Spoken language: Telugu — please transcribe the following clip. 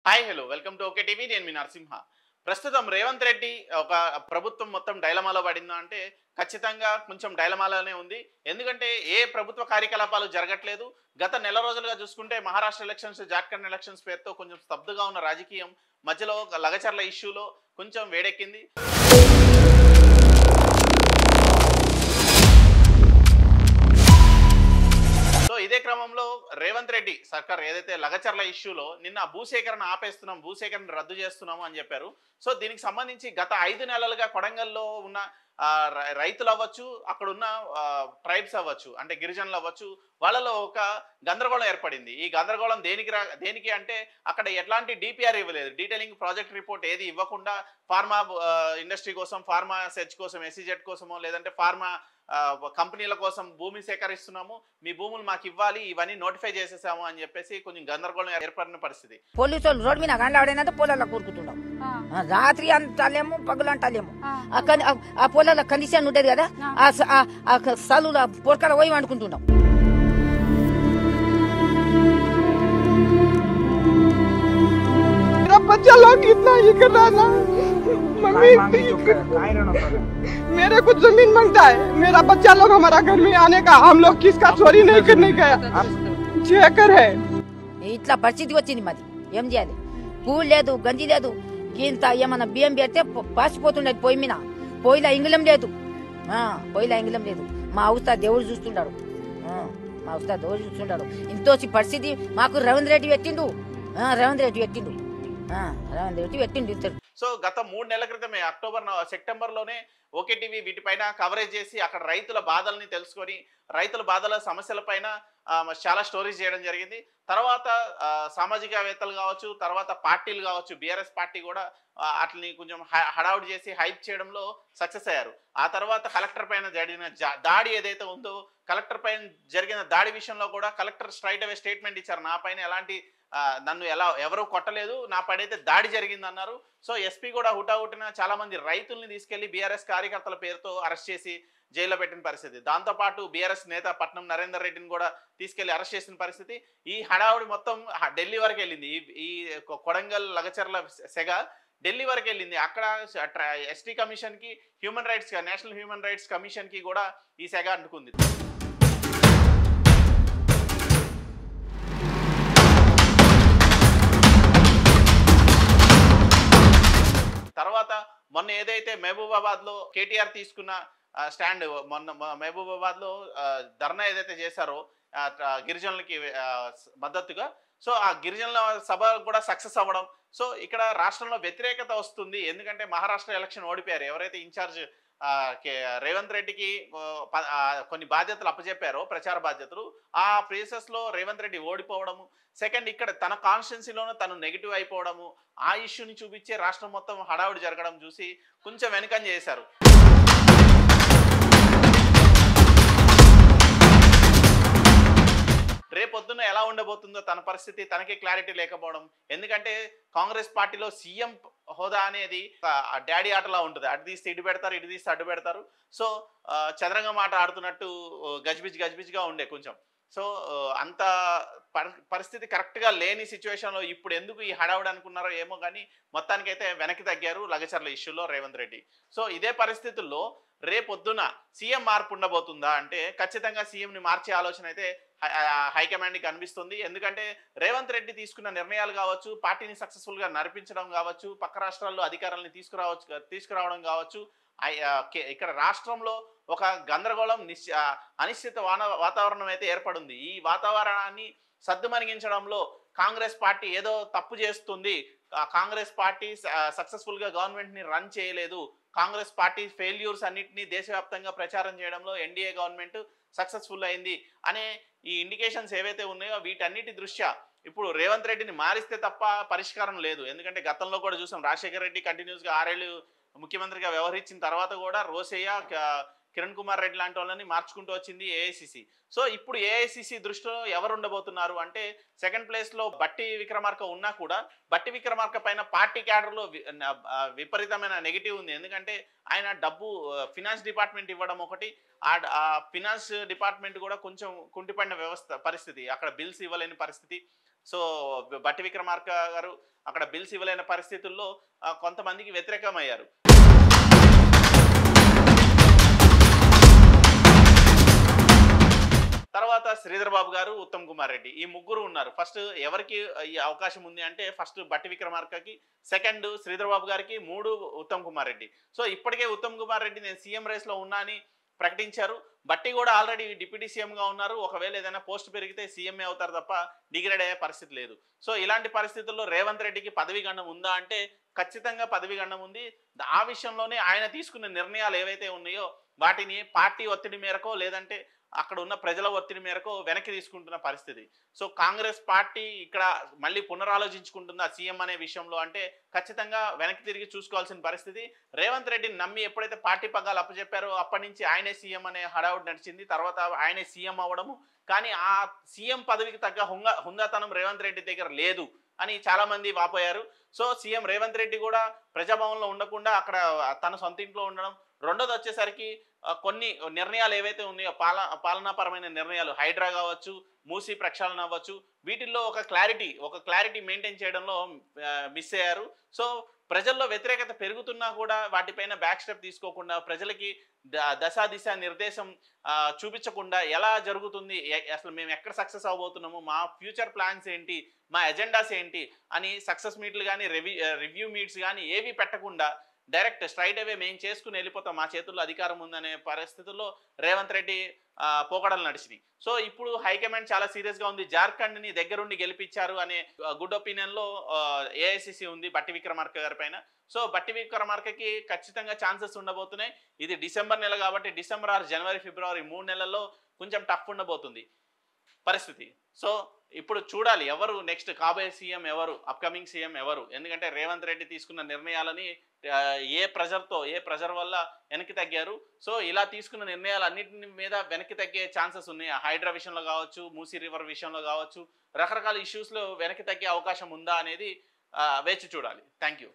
Hi hello welcome to okay TV. నేను మీ నరసింహ. ప్రస్తుతం రేవంత్ రెడ్డి ఒక ప్రభుత్వం మొత్తం డైలమాలో పడిందా అంటే ఖచ్చితంగా కొంచెం డైలమాలోనే ఉంది. ఎందుకంటే ఏ ప్రభుత్వ కార్యకలాపాలు జరగట్లేదు. గత నెల రోజులుగా చూసుకుంటే మహారాష్ట్ర ఎలక్షన్స్, జార్ఖండ్ ఎలక్షన్స్ పేరుతో కొంచెం స్తబ్దుగా ఉన్న రాజకీయం మధ్యలో లగచర్ల ఇష్యూలో కొంచెం వేడెక్కింది. సో ఇదే క్రమంలో రేవంత్ రెడ్డి సర్కార్ ఏదైతే లగచర్ల ఇష్యూలో నిన్న భూసేకరణ ఆపేస్తున్నాం, భూసేకరణ రద్దు చేస్తున్నాము అని చెప్పారు. సో దీనికి సంబంధించి గత 5 నెలలుగా కొడంగల్లో ఉన్న రైతులు అవ్వచ్చు, అక్కడ ఉన్న ట్రైబ్స్ అవ్వచ్చు, అంటే గిరిజనులు అవ్వచ్చు, వాళ్ళలో ఒక గందరగోళం ఏర్పడింది. ఈ గందరగోళం దేనికి అంటే అక్కడ ఎట్లాంటి డిపిఆర్ ఇవ్వలేదు, డీటెయిలింగ్ ప్రాజెక్ట్ రిపోర్ట్ ఏది ఇవ్వకుండా ఫార్మా ఇండస్ట్రీ కోసం, ఫార్మా సెర్చ్ కోసం, ఎస్సీజెడ్ కోసమో లేదంటే ఫార్మా కంపెనీల కోసం భూమి సేకరిస్తున్నాము, మీ భూములు మాకు ఇవ్వాలి, ఇవన్నీ నోటిఫై చేసేసాము అని చెప్పేసి కొంచెం గందరగోళం ఏర్పడిన పరిస్థితి. పోలీసులు రోడ్ మీద గండ్లాడైనా పొలాల్లో కూరుకుతున్నాం. రాత్రి అంటాలేము, పగులు అంటాలేము. ఆ పొలాల కండిషన్ ఉంటది కదా, ఆ సలుల పొరకల పోయి వండుకుంటున్నాం. बच्चा लोग इतना ही कर रहा था। मम्मी मेरे कुछ जमीन मांगता है, मेरा बच्चा लोग हमारा घर में आने का, हम लोग किसका चोरी नहीं करने गया। 6 एकड़ है. ఇట్లా పరిస్థితి వచ్చింది మాది. ఏం చేయాలి? పూలు లేదు, గంజి లేదు, ఇంత ఏమన్నా బియ్యం పెడితే పాసిపోతుండేది పొయ్యి మీద. పొయ్యిలో ఇంగిలం లేదు, పొయ్యిలో ఇంగిలం లేదు. మా అవస్థ దేవుడు చూస్తుంటాడు, మా అవస్థ దేవుడు చూస్తుంటాడు. ఇంతోసి పరిస్థితి మాకు రేవంత్ రెడ్డి పెట్టిండు, రేవంత్ రెడ్డి పెట్టిండు, రేవంత్ రెడ్డి పెట్టిండు. సో గత 3 నెలల క్రితమే సెప్టెంబర్లోనే ఓకే టీవీ వీటిపైన కవరేజ్ చేసి అక్కడ రైతుల బాధల్ని తెలుసుకొని రైతుల బాధల సమస్యలపైన చాలా స్టోరీస్ చేయడం జరిగింది. తర్వాత సామాజికవేత్తలు కావచ్చు, తర్వాత పార్టీలు కావచ్చు, బీఆర్ఎస్ పార్టీ కూడా అట్లని కొంచెం హడావుడి చేసి హైప్ చేయడంలో సక్సెస్ అయ్యారు. ఆ తర్వాత కలెక్టర్ పైన జరిగిన దాడి ఏదైతే ఉందో, కలెక్టర్ పైన జరిగిన దాడి విషయంలో కూడా కలెక్టర్ స్ట్రైట్ అవే స్టేట్మెంట్ ఇచ్చారు, నా పైన ఎలాంటి నన్ను ఎవరు కొట్టలేదు, నా పడైతే దాడి జరిగింది అన్నారు. సో ఎస్పీ కూడా హుటాహుటిన చాలా మంది రైతుల్ని తీసుకెళ్లి బీఆర్ఎస్ కార్యకర్తల పేరుతో అరెస్ట్ చేసి జైల్లో పెట్టిన పరిస్థితి. దాంతోపాటు బీఆర్ఎస్ నేత పట్నం నరేందర్ రెడ్డిని కూడా తీసుకెళ్లి అరెస్ట్ చేసిన పరిస్థితి. ఈ హడావుడి మొత్తం ఢిల్లీ వరకు వెళ్ళింది. ఈ కొడంగల్ లగచర్ల సెగ ఢిల్లీ వరకు వెళ్ళింది. అక్కడ ఎస్టీ కమిషన్ కి, human rights national human rights commission కి కూడా ఈ సెగ అంటుకుంది. తర్వాత మొన్న ఏదైతే మహబూబాబాద్ లో కేటీఆర్ తీసుకున్న స్టాండ్, మొన్న మహబూబాబాద్ లో ధర్నా ఏదైతే చేశారో గిరిజనులకి మద్దతుగా, సో ఆ గిరిజనుల సభ కూడా సక్సెస్ అవ్వడం. సో ఇక్కడ రాష్ట్రంలో వ్యతిరేకత వస్తుంది, ఎందుకంటే మహారాష్ట్ర ఎలక్షన్ ఓడిపోయారు. ఎవరైతే ఇన్ఛార్జ్ రేవంత్ రెడ్డికి కొన్ని బాధ్యతలు అప్పచెప్పారో, ప్రచార బాధ్యతలు, ఆ ప్లేసెస్ లో రేవంత్ రెడ్డి ఓడిపోవడము, సెకండ్ ఇక్కడ తన కాన్స్టిట్యున్సీలోనే తను నెగిటివ్ అయిపోవడము, ఆ ఇష్యూని చూపించే రాష్ట్రం మొత్తం హడావుడి జరగడం చూసి కొంచెం వెనుకంజ చేశారు. రేపొద్దున ఎలా ఉండబోతుందో తన పరిస్థితి తనకే క్లారిటీ లేకపోవడం. ఎందుకంటే కాంగ్రెస్ పార్టీలో సీఎం హోదా అనేది డాడీ ఆటలా ఉంటుంది, అటు తీస్తే ఇటు పెడతారు, ఇటు తీస్తే అడ్డు పెడతారు. సో చదరంగం ఆట ఆడుతున్నట్టు గజిబిజిగా ఉండే కొంచెం. సో అంత పరిస్థితి కరెక్ట్గా లేని సిచ్యువేషన్లో ఇప్పుడు ఎందుకు ఈ హడావుడి అనుకున్నారో ఏమో కానీ మొత్తానికైతే వెనక్కి తగ్గారు లగచర్ల ఇష్యూలో రేవంత్ రెడ్డి. సో ఇదే పరిస్థితుల్లో రేపొద్దున సీఎం మార్పు ఉండబోతుందా అంటే ఖచ్చితంగా సీఎంని మార్చే ఆలోచన అయితే హైకమాండ్కి కనిపిస్తుంది. ఎందుకంటే రేవంత్ రెడ్డి తీసుకున్న నిర్ణయాలు కావచ్చు, పార్టీని సక్సెస్ఫుల్గా నడిపించడం కావచ్చు, పక్క రాష్ట్రాల్లో అధికారాలను తీసుకురావడం కావచ్చు, ఇక్కడ రాష్ట్రంలో ఒక గందరగోళం అనిశ్చిత వాతావరణం అయితే ఏర్పడింది. ఈ వాతావరణాన్ని సద్దుమణిగించడంలో కాంగ్రెస్ పార్టీ ఏదో తప్పు చేస్తుంది, కాంగ్రెస్ పార్టీ సక్సెస్ఫుల్గా గవర్నమెంట్ని రన్ చేయలేదు, కాంగ్రెస్ పార్టీ ఫెయిల్యూర్స్ అన్నింటినీ దేశవ్యాప్తంగా ప్రచారం చేయడంలో ఎన్డీఏ గవర్నమెంట్ సక్సెస్ఫుల్ అయింది అనే ఈ ఇండికేషన్స్ ఏవైతే ఉన్నాయో వీటన్నిటి దృష్ట్యా ఇప్పుడు రేవంత్ రెడ్డిని మారిస్తే తప్ప పరిష్కారం లేదు. ఎందుకంటే గతంలో కూడా చూసాం, రాజశేఖర రెడ్డి కంటిన్యూస్గా 6 ఏళ్ళు ముఖ్యమంత్రిగా వ్యవహరించిన తర్వాత కూడా రోసయ్య, కిరణ్ కుమార్ రెడ్డి లాంటి వాళ్ళని మార్చుకుంటూ వచ్చింది ఏఐసిసి. సో ఇప్పుడు ఏఐసిసి దృష్టిలో ఎవరు ఉండబోతున్నారు అంటే సెకండ్ ప్లేస్లో బట్టి విక్రమార్క ఉన్నా కూడా బట్టి విక్రమార్క పైన పార్టీ క్యాడర్లో విపరీతమైన నెగిటివ్ ఉంది. ఎందుకంటే ఆయన డబ్బు ఫినాన్స్ డిపార్ట్మెంట్ ఇవ్వడం ఒకటి, ఆ ఫినాన్స్ డిపార్ట్మెంట్ కూడా కొంచెం కుంటిపడిన పరిస్థితి, అక్కడ బిల్స్ ఇవ్వలేని పరిస్థితి. సో బట్టి విక్రమార్క గారు అక్కడ బిల్స్ ఇవ్వలేని పరిస్థితుల్లో కొంతమందికి వ్యతిరేకమయ్యారు. తర్వాత శ్రీధర్ బాబు గారు, ఉత్తమ్ కుమార్ రెడ్డి, ఈ ముగ్గురు ఉన్నారు. ఫస్ట్ ఎవరికి ఈ అవకాశం ఉంది అంటే ఫస్ట్ బట్టి విక్రమార్కకి, సెకండ్ శ్రీధర్ బాబు గారికి, 3 ఉత్తమ్ కుమార్ రెడ్డి. సో ఇప్పటికే ఉత్తమ్ కుమార్ రెడ్డి నేను సీఎం రేస్లో ఉన్నా అని ప్రకటించారు. బట్టి కూడా ఆల్రెడీ డిప్యూటీ సీఎంగా ఉన్నారు. ఒకవేళ ఏదైనా పోస్ట్ పెరిగితే సీఎంఏ అవుతారు తప్ప డిగ్రేడ్ అయ్యే పరిస్థితి లేదు. సో ఇలాంటి పరిస్థితుల్లో రేవంత్ రెడ్డికి పదవి గండం ఉందా అంటే ఖచ్చితంగా పదవి గండం ఉంది. ఆ విషయంలోనే ఆయన తీసుకున్న నిర్ణయాలు ఏవైతే ఉన్నాయో వాటిని పార్టీ ఒత్తిడి మేరకో లేదంటే అక్కడ ఉన్న ప్రజల ఒత్తిడి మేరకు వెనక్కి తీసుకుంటున్న పరిస్థితి. సో కాంగ్రెస్ పార్టీ ఇక్కడ మళ్ళీ పునరాలోచించుకుంటుందా సీఎం అనే విషయంలో అంటే ఖచ్చితంగా వెనక్కి తిరిగి చూసుకోవాల్సిన పరిస్థితి. రేవంత్ రెడ్డిని నమ్మి ఎప్పుడైతే పార్టీ పగ్గాలు అప్పచెప్పారో అప్పటి నుంచి ఆయనే సీఎం అనే హడావుడి నడిచింది. తర్వాత ఆయనే సీఎం అవ్వడము, కానీ ఆ సీఎం పదవికి తగ్గ హుందాతనం రేవంత్ రెడ్డి దగ్గర లేదు అని చాలా మంది వాపోయారు. సో సీఎం రేవంత్ రెడ్డి కూడా ప్రజాభవన్లో ఉండకుండా అక్కడ తన సొంత ఇంట్లో ఉండడం. రెండోది వచ్చేసరికి కొన్ని నిర్ణయాలు ఏవైతే ఉన్నాయో పాలనాపరమైన నిర్ణయాలు, హైడ్రా కావచ్చు, మూసీ ప్రక్షాళన అవ్వచ్చు, వీటిల్లో ఒక క్లారిటీ మెయింటైన్ చేయడంలో మిస్ అయ్యారు. సో ప్రజల్లో వ్యతిరేకత పెరుగుతున్నా కూడా వాటిపైన బ్యాక్ స్టెప్ తీసుకోకుండా ప్రజలకి దిశ నిర్దేశం చూపించకుండా ఎలా జరుగుతుంది, అసలు మేము ఎక్కడ సక్సెస్ అవబోతున్నాము, మా ఫ్యూచర్ ప్లాన్స్ ఏంటి, మా ఎజెండాస్ ఏంటి అని సక్సెస్ మీట్లు కానీ రివ్యూ మీట్స్ కానీ ఏవి పెట్టకుండా డైరెక్ట్ స్ట్రైట్ అవే మేము చేసుకుని వెళ్ళిపోతాం, మా చేతుల్లో అధికారం ఉందనే పరిస్థితుల్లో రేవంత్ రెడ్డి పోకడలు నడిచినాయి. సో ఇప్పుడు హైకమాండ్ చాలా సీరియస్గా ఉంది. జార్ఖండ్ని దగ్గరుండి గెలిపించారు అనే గుడ్ ఒపీనియన్లో ఏఐసిసి ఉంది బట్టి విక్రమార్క గారి పైన. సో బట్టి విక్రమార్కకి ఖచ్చితంగా ఛాన్సెస్ ఉండబోతున్నాయి. ఇది డిసెంబర్ నెల కాబట్టి డిసెంబర్ ఆర్ జనవరి ఫిబ్రవరి 3 నెలల్లో కొంచెం టఫ్ ఉండబోతుంది పరిస్థితి. సో ఇప్పుడు చూడాలి ఎవరు నెక్స్ట్ కాబోయే సీఎం ఎవరు, అప్కమింగ్ సీఎం ఎవరు. ఎందుకంటే రేవంత్ రెడ్డి తీసుకున్న నిర్ణయాలని ఏ ప్రెజర్ వల్ల వెనక్కి తగ్గారు. సో ఇలా తీసుకున్న నిర్ణయాలు అన్నింటి మీద వెనక్కి తగ్గే ఛాన్సెస్ ఉన్నాయి. హైడ్రా విషయంలో కావచ్చు, మూసీ రివర్ విషయంలో కావచ్చు, రకరకాల ఇష్యూస్లో వెనక్కి తగ్గే అవకాశం ఉందా అనేది వేచి చూడాలి. Thank you.